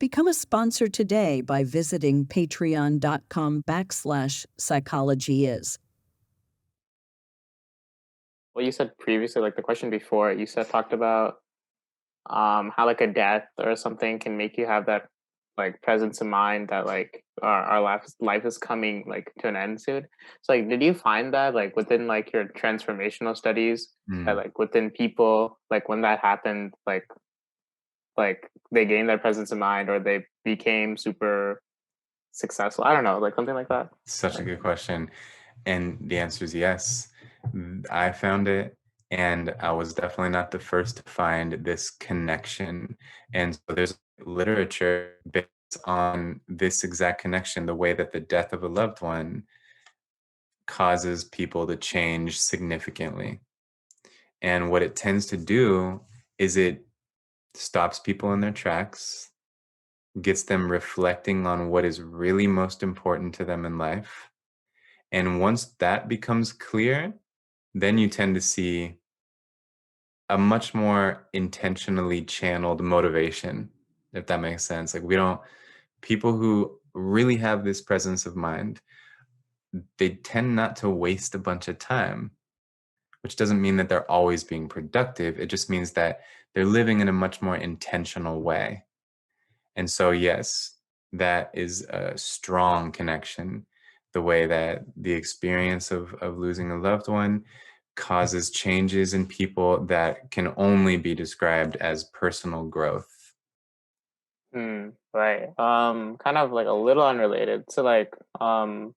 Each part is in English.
Become a sponsor today by visiting patreon.com/psychologyis. Well, you said previously, like the question before, you said talked about how like a death or something can make you have that like presence in mind that like our life is coming like to an end soon. So like, did you find that like within like your transformational studies that Mm. like within people like when that happened like they gained their presence in mind or they became super successful? I don't know, like something like that. Such a Like, good question. And the answer is yes. I found it, and I was definitely not the first to find this connection. And so there's literature based on this exact connection, the way that the death of a loved one causes people to change significantly. And what it tends to do is it stops people in their tracks, gets them reflecting on what is really most important to them in life. And once that becomes clear, then you tend to see a much more intentionally channeled motivation, if that makes sense. Like, we don't, people who really have this presence of mind, they tend not to waste a bunch of time, which doesn't mean that they're always being productive. It just means that they're living in a much more intentional way. And so, yes, that is a strong connection. The way that the experience of losing a loved one causes changes in people that can only be described as personal growth. right. Kind of like a little unrelated. So like on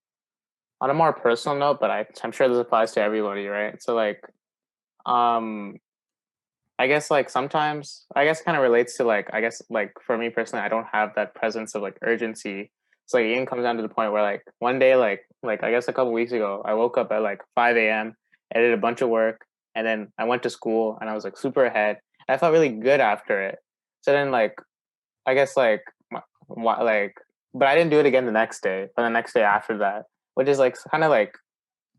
a more personal note, but I'm sure this applies to everybody, right? So like um I guess like sometimes I guess kind of relates to like I guess like for me personally, I don't have that presence of like urgency. So like, it even comes down to the point where like one day like I guess a couple weeks ago, I woke up at like 5 a.m. I did a bunch of work, and then I went to school and I was like super ahead. I felt really good after it. So then like I guess like but I didn't do it again the next day or the next day after that, which is like kind of like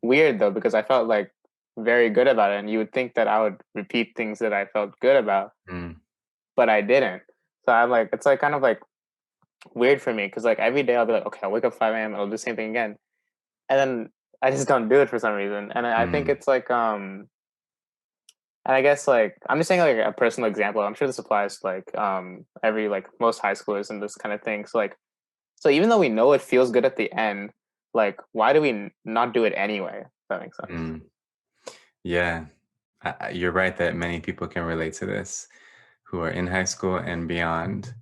weird though because I felt like very good about it, and you would think that I would repeat things that I felt good about, Mm, but I didn't. So I'm like, it's like kind of like weird for me because like every day I'll be like, okay, I'll wake up 5 a.m. and I'll do the same thing again, and then I just don't do it for some reason. And I think mm. it's like and I guess like I'm just saying like a personal example. I'm sure this applies to like every like most high schoolers and this kind of thing. So like so even though we know it feels good at the end, like why do we not do it anyway? If that makes sense. Mm. Yeah, you're right that many people can relate to this who are in high school and beyond.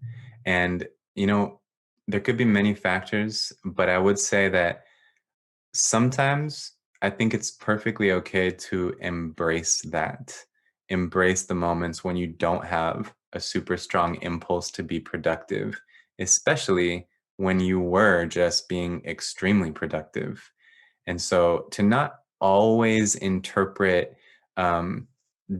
And, you know, there could be many factors, but I would say that sometimes I think it's perfectly okay to embrace that. Embrace the moments when you don't have a super strong impulse to be productive, especially when you were just being extremely productive. And so to not always interpret um,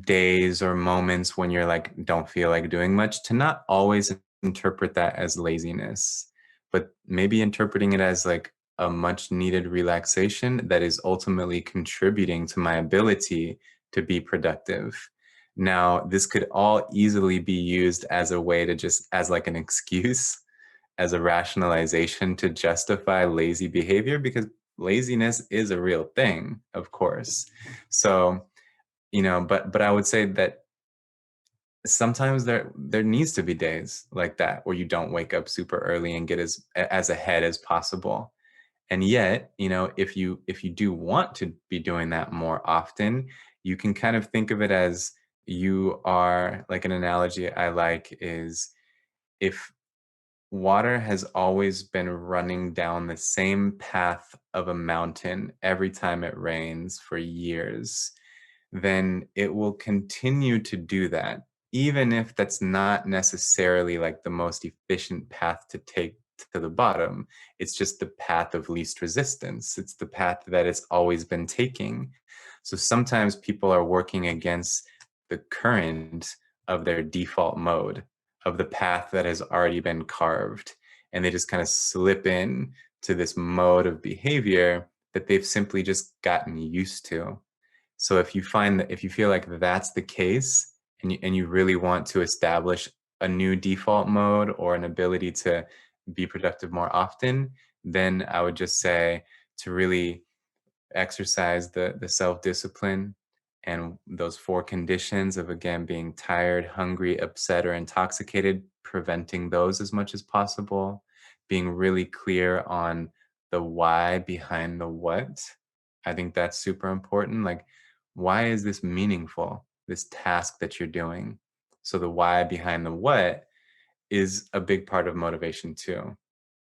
days or moments when you're like, don't feel like doing much, to not always interpret that as laziness, but maybe interpreting it as like a much needed relaxation that is ultimately contributing to my ability to be productive. Now, this could all easily be used as a way to just, as like an excuse, as a rationalization to justify lazy behavior, because laziness is a real thing, of course. So, but I would say that sometimes there needs to be days like that where you don't wake up super early and get as ahead as possible. And yet, if you do want to be doing that more often, you can kind of think of it as you are, like, an analogy I like is, if water has always been running down the same path of a mountain every time it rains for years, then it will continue to do that, even if that's not necessarily like the most efficient path to take to the bottom. It's just the path of least resistance. It's the path that it's always been taking. So sometimes people are working against the current of their default mode, of the path that has already been carved. And they just kind of slip in to this mode of behavior that they've simply just gotten used to. So if you feel like that's the case, and you really want to establish a new default mode or an ability to be productive more often, then I would just say to really exercise the self-discipline and those four conditions of, again, being tired, hungry, upset, or intoxicated, preventing those as much as possible, being really clear on the why behind the what. I think that's super important. Like, why is this meaningful, this task that you're doing? So the why behind the what is a big part of motivation too.